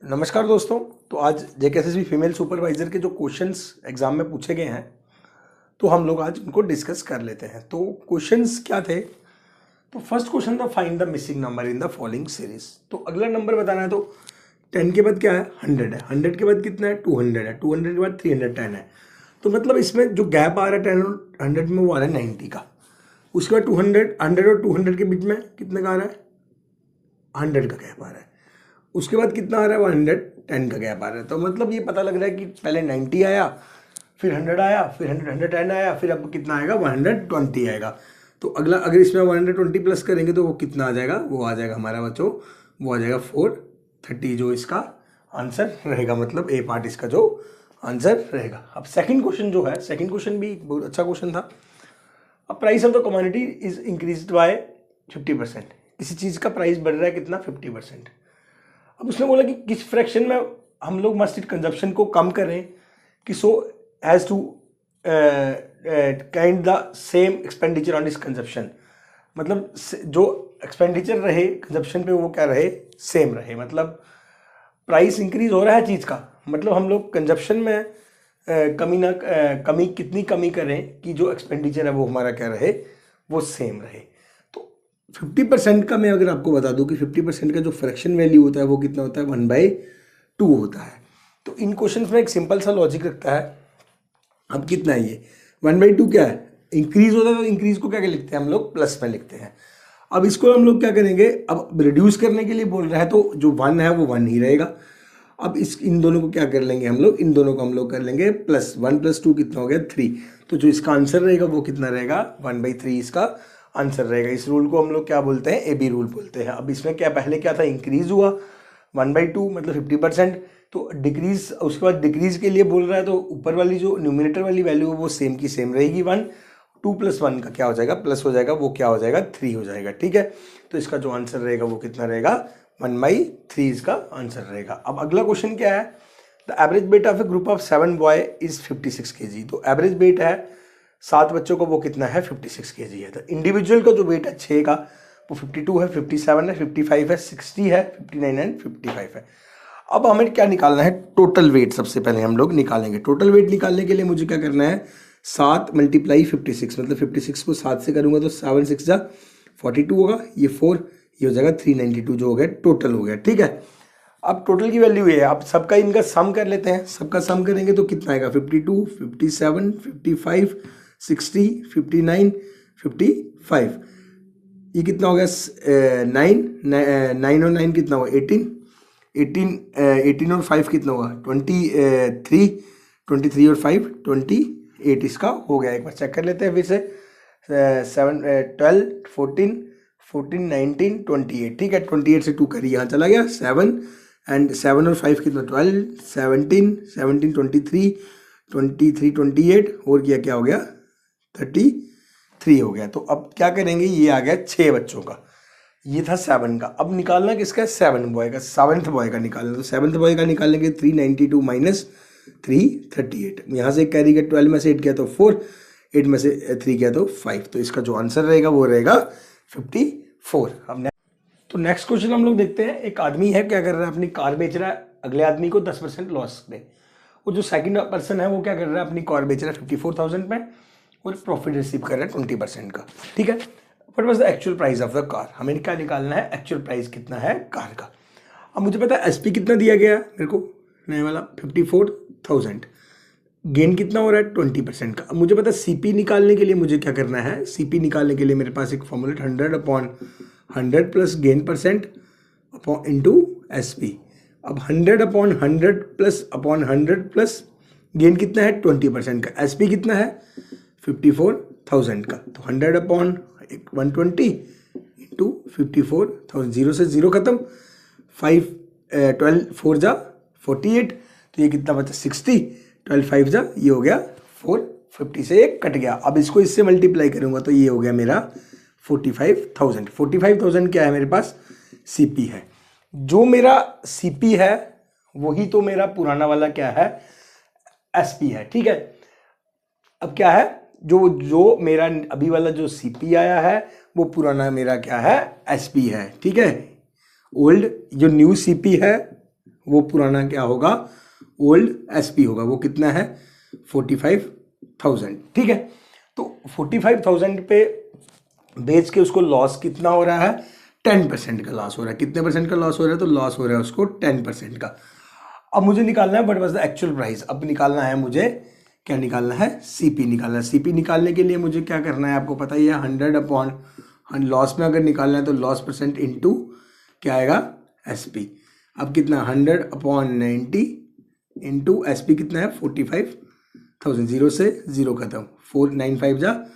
नमस्कार दोस्तों। तो आज जेकेएसएसबी फीमेल सुपरवाइजर के जो क्वेश्चंस एग्जाम में पूछे गए हैं तो हम लोग आज उनको डिस्कस कर लेते हैं। तो क्वेश्चंस क्या थे? तो फर्स्ट क्वेश्चन था find the missing number in the following series. तो अगला नंबर बताना है। तो 10 के बाद क्या है? 100 है। 100 के बाद कितना है? 200 है। 200 के बाद 310 है। तो मतलब इसमें जो गैप आ रहा है 10 और 100 में वो आ रहा है 90 का। उसके बाद 100 और 200 के बीच में कितने का आ रहा है? 100 का गैप आ रहा है। उसके बाद कितना आ रहा है? 110 का गैप आ रहा है। तो मतलब ये पता लग रहा है कि पहले 90 आया, फिर 100 आया, फिर 110 आया, फिर अब कितना आएगा? 120 आएगा। तो अगला अगर इसमें 120 प्लस करेंगे तो वो कितना आ जाएगा? वो आ जाएगा हमारा बच्चों, वो आ जाएगा 430 जो इसका आंसर रहेगा। मतलब ए पार्ट इसका जो आंसर रहेगा। अब सेकंड क्वेश्चन जो है, सेकंड क्वेश्चन भी बहुत अच्छा क्वेश्चन था। अब price of the commodity is increased by 50%। किसी चीज़ का प्राइस बढ़ रहा है कितना? 50%। अब उसने बोला कि किस फ्रैक्शन में हम लोग मस्ट इट कंजप्शन को कम करें कि so as to kind the same expenditure on this consumption. मतलब जो एक्सपेंडिचर रहे कंजप्शन पे वो क्या रहे? सेम रहे। मतलब प्राइस इंक्रीज हो रहा है चीज़ का, मतलब हम लोग कंजप्शन में कमी कितनी कमी करें कि जो एक्सपेंडिचर है वो हमारा क्या रहे? वो सेम रहे। 50% का मैं अगर आपको बता दूं कि 50% का जो फ्रैक्शन वैल्यू होता है वो कितना होता है? 1/2 होता है। तो इन क्वेश्चंस में एक सिंपल सा लॉजिक रखता है। अब कितना है ये? 1/2 क्या है? इंक्रीज होता है। तो इंक्रीज को क्या लिखते हैं हम लोग? प्लस में लिखते हैं। अब इसको हम लोग क्या करेंगे? अब रिड्यूस करने के लिए बोल रहा है तो जो 1 है वो 1 ही रहेगा। अब इन दोनों को क्या कर लेंगे हम लोग? इन दोनों को हम लोग कर लेंगे प्लस 1 + 2 कितना हो गया? 3। तो जो इसका आंसर रहेगा वो कितना रहेगा? 1/3 इसका आंसर रहेगा। इस रूल को हम लोग क्या बोलते हैं? AB रूल बोलते हैं। अब इसमें क्या पहले क्या था? इंक्रीज हुआ 1/2 मतलब 50%। तो डिक्रीज, उसके बाद डिक्रीज के लिए बोल रहा है तो ऊपर वाली जो न्यूमिनेटर वाली वैल्यू है वो सेम की सेम रहेगी। 1 2 + 1 का क्या हो जाएगा? प्लस हो जाएगा। वो क्या हो जाएगा? 3 हो जाएगा। ठीक है। तो इसका जो आंसर रहेगा वो कितना रहेगा? 1/3 इसका आंसर रहेगा। अब अगला क्वेश्चन क्या है? The average weight of A group of 7 boy is 56 kg। तो एवरेज वेट है 7 बच्चों को, वो कितना है? 56 kg है। तो इंडिविजुअल का जो वेट है 6 का वो 52 है, 57 है, 55 है, 60 है, 59 एंड 55 है। अब हमें क्या निकालना है? टोटल वेट सबसे पहले हम लोग निकालेंगे। टोटल वेट निकालने के लिए मुझे क्या करना है? 7 × 56, मतलब 56 को 7 से करूंगा तो 7 6 जा 42 होगा। ये 4, ये हो जाएगा 392 जो हो गया टोटल हो गया। ठीक है। अब टोटल की वैल्यू ये है। अब सबका इनका सम कर लेते हैं। सबका सम करेंगे तो कितना आएगा? 52, 57, 55, 60, 59, 55। ये कितना हो गया? 9 और 9 कितना हुआ? 18 और 5 कितना हुआ? 23, 23 और 5 28 इसका हो गया। एक बार चेक कर लेते हैं फिर से। 7 12 14 14 19 28। ठीक है। 28 से 2 करिए, यहाँ चला गया 7 एंड 7 और 5 कितना? 12 17 17 23 23 28 और क्या हो गया? 33 हो गया। तो अब क्या करेंगे? ये आ गया 6 बच्चों का, ये था 7 का। अब निकालना किसका? 7 बॉय का, 7th बॉय का निकालना। तो 7th बॉय का निकालेंगे 392 - 338। यहाँ से कैरी गया 12 में से 8 गया तो 4, 8 में से 3 गया तो 5। तो इसका जो आंसर रहेगा वो रहेगा 54। अब तो नेक्स्ट क्वेश्चन हम लोग देखते हैं। एक आदमी है, क्या कर रहा है? अपनी कार बेच रहा है अगले आदमी को 10% लॉस में। वो जो सेकंड पर्सन है वो क्या कर रहा है? अपनी कार बेच रहा है 54,000 में और प्रॉफिट रिसीव कर रहा है 20% का। ठीक है। What was the actual price of the car? हमें क्या निकालना है? एक्चुअल प्राइस कितना है कार का। अब मुझे पता है एसपी कितना दिया गया है मेरे को, नए वाला 54,000। गेन कितना हो रहा है? 20% का। अब मुझे पता है सीपी निकालने के लिए मुझे क्या करना है? सीपी निकालने के लिए मेरे पास एक formula 100/100 plus gain percent into SP. अब 100/100 प्लस गेन कितना है? 20% का। एसपी कितना है? 54,000 का। तो 100/120 इंटू 54,000। 0 से 0 खत्म। 5 12 4 जा 48। तो ये कितना बचा? 60। 12 5 जा, ये हो गया 450 से एक कट गया। अब इसको इससे मल्टीप्लाई करूंगा तो ये हो गया मेरा 45,000। 45,000 क्या है मेरे पास? सीपी है। जो मेरा सीपी है वही तो मेरा पुराना वाला क्या है? एसपी है। ठीक है। अब क्या है? जो मेरा अभी वाला जो सीपी आया है वो पुराना मेरा क्या है? एसपी है। ठीक है। ओल्ड जो न्यू सीपी है वो पुराना क्या होगा, ओल्ड एसपी होगा। वो कितना है, 45,000। ठीक है, तो 45,000 पे बेच के उसको लॉस कितना हो रहा है, 10% का लॉस हो रहा है। कितने परसेंट का लॉस हो रहा है, तो लॉस हो रहा है उसको 10% का। अब मुझे निकालना है what was the actual price. अब निकालना है मुझे, क्या निकालना है, सीपी निकालना है। सीपी निकालने के लिए मुझे क्या करना है, आपको पता ही है, 100 अपॉन लॉस में अगर निकालना है तो लॉस परसेंट इंटू क्या आएगा, एसपी। अब कितना, 100 अपॉन 90 इंटू एसपी कितना है, 45,000। जीरो से जीरो खत्म, 495 जा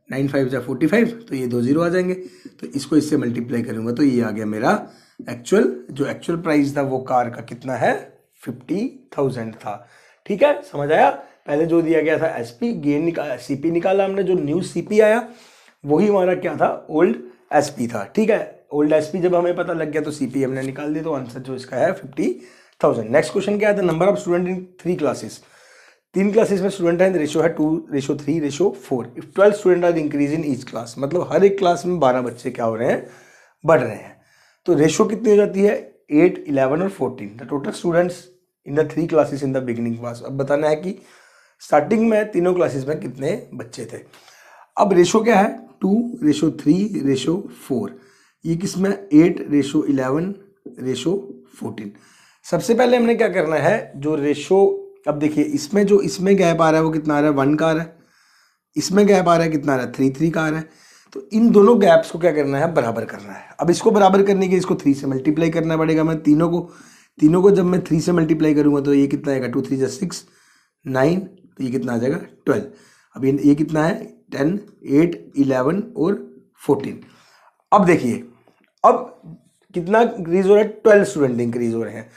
95 जा 45, तो ये 2 जीरो आ जाएंगे। तो इसको इससे मल्टीप्लाई करूंगा तो ये आ गया मेरा एक्चुअल, जो एक्चुअल प्राइस था वो कार का कितना है, 50,000 था। ठीक है, समझ आया। पहले जो दिया गया था एसपी, गेन सीपी निकाला हमने, जो न्यू सीपी आया वही हमारा क्या था, ओल्ड एसपी था। ठीक है, ओल्ड एसपी जब हमें पता लग गया तो सीपी हमने निकाल दिया, तो आंसर जो इसका है 50,000। नेक्स्ट क्वेश्चन क्या है, the number of student in 3 classes. 3 classes में स्टूडेंट है, रेशो है 2:3:4। If 12 student are increase in each class, मतलब हर एक क्लास में 12 बच्चे क्या हो रहे हैं, बढ़ रहे हैं। तो रेशो कितनी हो जाती है, 8, 11 और 14। The total students in the 3 classes in the beginning class. अब बताना है कि स्टार्टिंग में तीनों क्लासेस में कितने बच्चे थे। अब रेशो क्या है, 2:3:4। ये किसमें, 8:11:14। सबसे पहले हमने क्या करना है, जो रेशो, अब देखिए इसमें जो इसमें गैप आ रहा है वो कितना आ रहा है, 1 का आ रहा है। इसमें गैप आ रहा है कितना आ रहा है, 3 का आ रहा है। तो इन दोनों गैप्स को क्या करना है, बराबर करना है। अब इसको बराबर करने के इसको 3 से मल्टीप्लाई करना पड़ेगा। मैं तीनों को जब मैं 3 से मल्टीप्लाई करूंगा तो ये कितना आएगा, 2 3 6 9, तो ये कितना आ जाएगा 12। अब ये कितना है, 10, 8, 11 और 14। अब देखिए, अब कितना इंक्रीज हो रहा है, 12 स्टूडेंट इंक्रीज हो रहे हैं।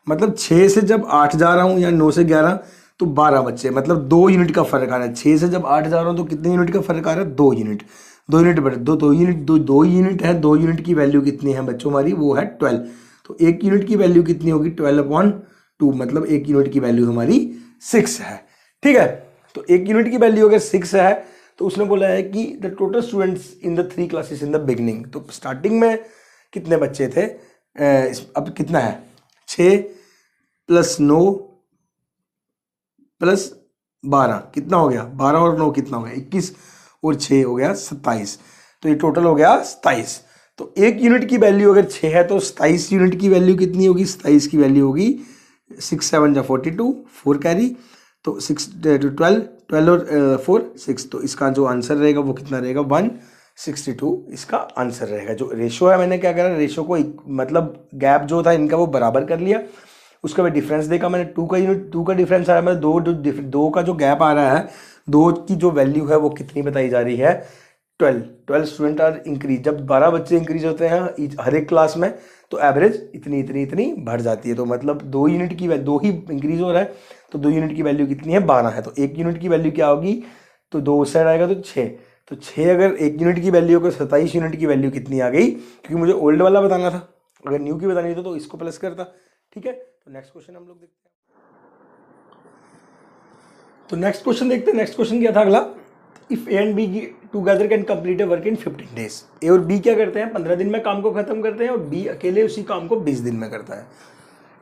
मतलब 6 से जब 8 जा रहा हूँ या 9 से 11, तो 12 बच्चे, मतलब 2 यूनिट का फर्क आ रहा है। 6 से जब 8 जा रहा हूँ तो कितने यूनिट का फर्क आ रहा है, 2 यूनिट। 2 यूनिट बढ़े, 2 यूनिट, 2 यूनिट है। 2 यूनिट की वैल्यू कितनी है बच्चों हमारी, वो है 12। तो 1 यूनिट की वैल्यू कितनी होगी, 12/2, मतलब 1 यूनिट की वैल्यू हमारी 6 है। ठीक है, तो 1 यूनिट की वैल्यू अगर 6 है तो उसने बोला है कि the total students in the 3 classes in the beginning. तो स्टार्टिंग में कितने बच्चे थे, अब कितना है, 6 + 9 + 12 कितना हो गया, 12 और 9 कितना हो गया, 21 और 6 हो गया 27। तो ये टोटल हो गया 27। तो 1 यूनिट की वैल्यू अगर 6 है तो 27 यूनिट की वैल्यू कितनी होगी, 27 की वैल्यू होगी 6 7 42, 4 कैरी, तो 6 12 12 और 4 6। तो इसका जो आंसर रहेगा वो कितना रहेगा, 162 इसका आंसर रहेगा। जो रेशो है, मैंने क्या करा, रेशो को मतलब गैप जो था इनका वो बराबर कर लिया। उसका मैं डिफरेंस देखा, मैंने 2 का यूनिट, 2 का डिफरेंस आया, मतलब दो का जो गैप आ रहा है, 2 की जो वैल्यू है वो कितनी बताई जा रही है, 12 स्टूडेंट आर इंक्रीज। जब 12 बच्चे इंक्रीज होते हैं हर एक क्लास में तो एवरेज इतनी बढ़ जाती है। तो मतलब 2 यूनिट की वैल्यू, 2 ही इंक्रीज हो रहा है, तो 2 यूनिट की वैल्यू कितनी है, 12 है। तो 1 यूनिट की वैल्यू क्या होगी, तो 2 उस साइड आएगा तो 6। तो 6 अगर 1 यूनिट की वैल्यू को 27 यूनिट की वैल्यू कितनी आ गई, क्योंकि मुझे ओल्ड वाला बताना था, अगर न्यू की बतानी थी तो इसको प्लस करता। ठीक है, तो नेक्स्ट क्वेश्चन हम लोग देखते हैं। तो नेक्स्ट क्वेश्चन देखते हैं। नेक्स्ट क्वेश्चन क्या था अगला, if A and B together can complete a work in 15 days. A और बी क्या करते हैं, 15 दिन में काम को खत्म करते हैं, और बी अकेले उसी काम को 20 दिन में करता है।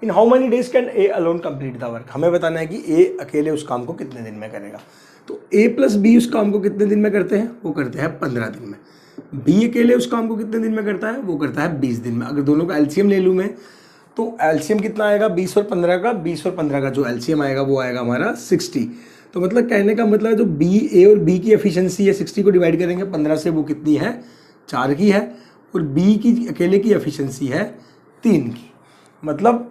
In how many days can A alone complete the work. हमें बताना है कि ए अकेले उस काम को कितने दिन में करेगा। तो ए प्लस बी उस काम को कितने दिन में करते हैं, वो करते हैं 15 दिन में। बी अकेले उस काम को कितने दिन में करता है, वो करता है 20 दिन में। अगर दोनों का एलसीएम ले लूँ मैं, तो एलसीएम कितना आएगा, 20 और 15 का। 20 और 15 का जो एलसीएम आएगा वो आएगा हमारा 60। तो मतलब कहने का मतलब जो बी, ए और बी की एफिशिएंसी है, 60 को डिवाइड करेंगे 15 से, वो कितनी है, 4 की है। और बी की अकेले की एफिशिएंसी है 3 की। मतलब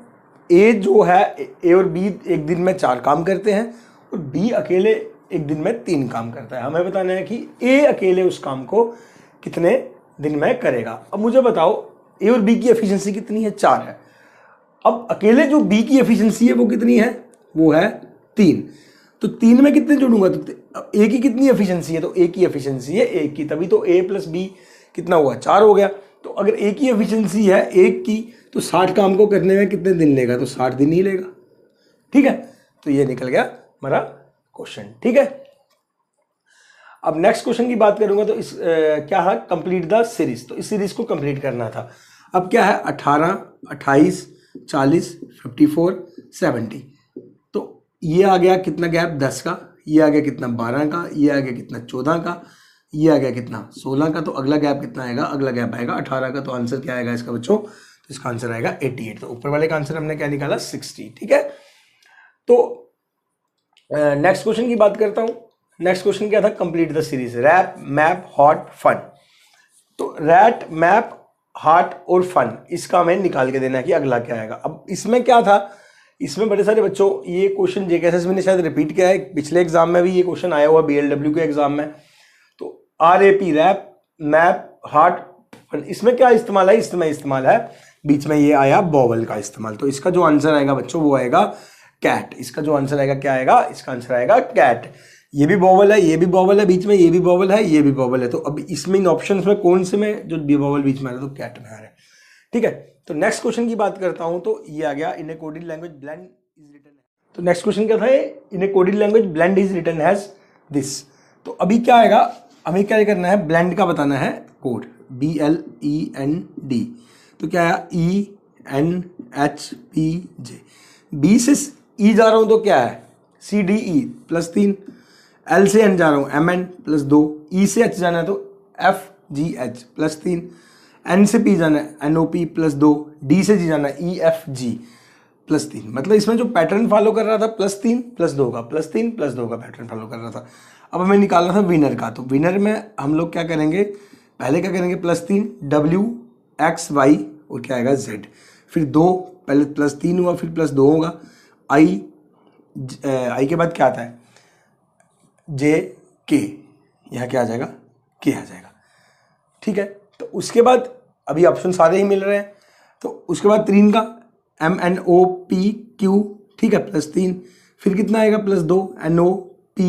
ए जो है, ए और बी एक दिन में 4 काम करते हैं, और बी अकेले एक दिन में 3 काम करता है। हमें बताना है कि ए अकेले उस काम को कितने दिन में करेगा। अब मुझे बताओ, ए और बी की एफिशिएंसी कितनी है, 4 है। अब अकेले जो बी की एफिशिएंसी है वो कितनी है, वो है 3। तो 3 में कितने जोड़ूंगा, तो ए की कितनी एफिशिएंसी है, तो ए की एफिशिएंसी है 1 की, तभी तो ए प्लस बी कितना हुआ, 4 हो गया। तो अगर ए की एफिशिएंसी है 1 की, तो 60 काम को करने में कितने दिन लेगा, तो 60 दिन ही लेगा। ठीक है, तो ये निकल गया हमारा क्वेश्चन। ठीक है, अब नेक्स्ट क्वेश्चन की बात करूंगा तो इस क्या है, कंप्लीट द सीरीज। तो इस सीरीज को कंप्लीट करना था। अब क्या है, 18, 28, 40, 54, 70। तो ये आ गया कितना गैप 10 का, ये आ गया कितना 12 का, ये आ गया कितना 14 का, ये आ गया कितना 16 का। तो अगला गैप कितना आएगा, अगला गैप आएगा 18 का। तो आंसर क्या आएगा इसका बच्चों, तो इसका आंसर आएगा 88। तो ऊपर वाले का आंसर हमने क्या निकाला 60। ठीक है, तो नेक्स्ट क्वेश्चन की बात करता हूं। नेक्स्ट क्वेश्चन क्या था, complete the series rap map hot fun. तो रैट मैप हार्ट और फन इसका हमें निकाल के देना है कि अगला क्या आएगा। अब इसमें क्या था, इसमें बड़े सारे बच्चों ये क्वेश्चन जेकेएसएस ने शायद रिपीट किया है, पिछले एग्जाम में भी ये क्वेश्चन आया हुआ बीएलडब्ल्यू के एग्जाम में। तो RAP rap map heart fun, इसमें क्या इस्तेमाल है, इसमें इस्तेमाल है बीच में ये आया बॉवल का इस्तेमाल। तो इसका जो आंसर आएगा बच्चों वो आएगा कैट। इसका जो आंसर आएगा क्या आएगा, इसका आंसर आएगा कैट। ये भी बॉवल है, ये भी बॉवल है बीच में, ये भी बॉवल है, ये भी बॉवल है। तो अब इसमें इन ऑप्शंस में कौन से में जो बॉवल बीच में आ रहा है, तो कैट में आ रहा है। ठीक है, तो नेक्स्ट क्वेश्चन की बात करता हूं। तो ये आ गया in a coded language blend is written. तो नेक्स्ट क्वेश्चन क्या था, in a coded language blend is written has this. तो अभी क्या आएगा, हमें क्या करना है, ब्लेंड का बताना है कोड, BLEND। तो क्या आया ENHPJ। बी से ई जा रहा हूं तो क्या है CDE +3, L से N जा रहा हूं MN +2, E से H जाना है तो FGH +3, N से P जाना है NOP +2, D से G जाना है EFG +3। मतलब इसमें जो पैटर्न फॉलो कर रहा था +3 +2 का, +3 +2 का पैटर्न फॉलो कर रहा था। अब हमें निकालना था विनर का। तो विनर में हम लोग क्या करेंगे, पहले क्या करेंगे +3 W X Y और क्या आएगा Z, फिर 2, पहले +3 हुआ फिर +2 होगा, I के बाद क्या आता है J K, यहाँ क्या आ जाएगा K आ जाएगा। ठीक है, तो उसके बाद अभी ऑप्शन सारे ही मिल रहे हैं। तो उसके बाद 3 का MNOPQ, ठीक है +3, फिर कितना आएगा +2 NOP,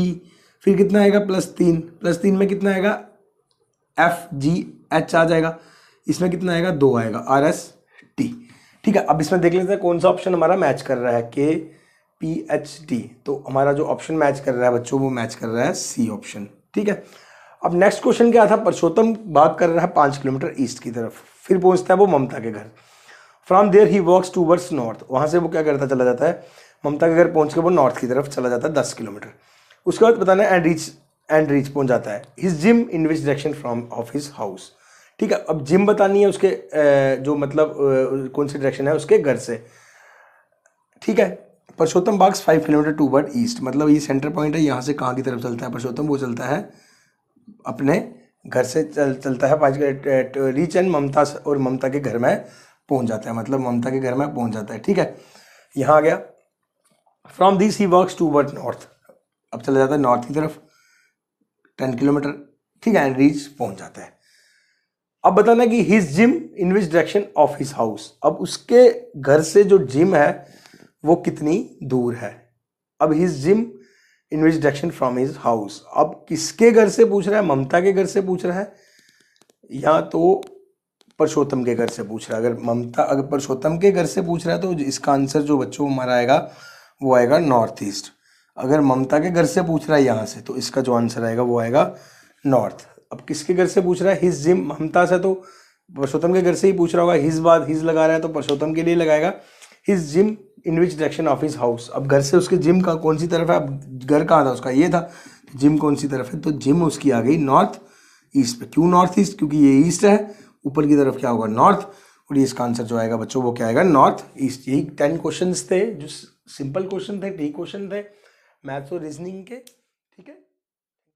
फिर कितना आएगा +3 में कितना आएगा FGH आ जाएगा, इसमें कितना आएगा 2 आएगा RST। ठीक है, अब इसमें देख लेते हैं कौन सा ऑप्शन हमारा मैच कर रहा है, KPHT। तो हमारा जो ऑप्शन मैच कर रहा है बच्चों वो मैच कर रहा है C ऑप्शन। ठीक है, अब नेक्स्ट क्वेश्चन क्या था, परसोत्तम भाग कर रहा है 5 किलोमीटर ईस्ट की तरफ, फिर पहुंचता है वो ममता के घर। From there he walks towards north, वहां से वो क्या करता चला जाता है, ममता के घर पहुंच के वो नॉर्थ की तरफ चला जाता है 10 किलोमीटर। उसके बाद बताना है एंड रीच पहुंच जाता है his gym in which direction from of his house. ठीक है, अब जिम बतानी है उसके जो मतलब कौन सी डायरेक्शन है उसके घर से। ठीक है, परसोत्तम भाग्स 5 किलोमीटर टूवर्ड ईस्ट, मतलब ये सेंटर पॉइंट है, यहाँ से कहाँ की तरफ चलता है परसोत्तम, वो चलता है अपने घर से चलता है 5 रीच एंड ममता, और ममता के घर में पहुंच जाता है, मतलब ममता के घर में पहुंच जाता है। ठीक है, यहाँ आ गया from this he works toward north, अब चला जाता है नॉर्थ की तरफ 10 किलोमीटर। ठीक है, एंड रीच पहुंच जाता है। अब बताना कि his gym in which direction of his house, अब उसके घर से जो जिम है वो कितनी दूर है। अब his gym in which direction from his house, अब किसके घर से पूछ रहा है, ममता के घर से पूछ रहा है या तो परसोत्तम के घर से पूछ रहा है। अगर परसोत्तम के घर से पूछ रहा है तो इसका आंसर जो बच्चों हमारा आएगा वो आएगा नॉर्थ ईस्ट। अगर ममता के घर से पूछ रहा है यहाँ से तो इसका जो आंसर आएगा वो आएगा नॉर्थ। अब किसके घर से पूछ रहा है, हिज जिम, ममता से तो परसोत्तम के घर से ही पूछ रहा होगा, हिज बाद हिज लगा रहा है तो परसोत्तम के लिए लगाएगा his gym in which direction of his house. अब घर से उसके जिम का कौन सी तरफ है, अब घर कहाँ था उसका, ये था, जिम कौन सी तरफ है, तो जिम उसकी आ गई नॉर्थ ईस्ट पे। क्यों नॉर्थ ईस्ट, क्योंकि ये ईस्ट है, ऊपर की तरफ क्या होगा नॉर्थ, और ये इसका आंसर जो आएगा बच्चों वो क्या आएगा नॉर्थ ईस्ट। यही 10 क्वेश्चन थे जो सिंपल क्वेश्चन थे, ठीक क्वेश्चन थे मैथ्स और रीजनिंग के। ठीक है।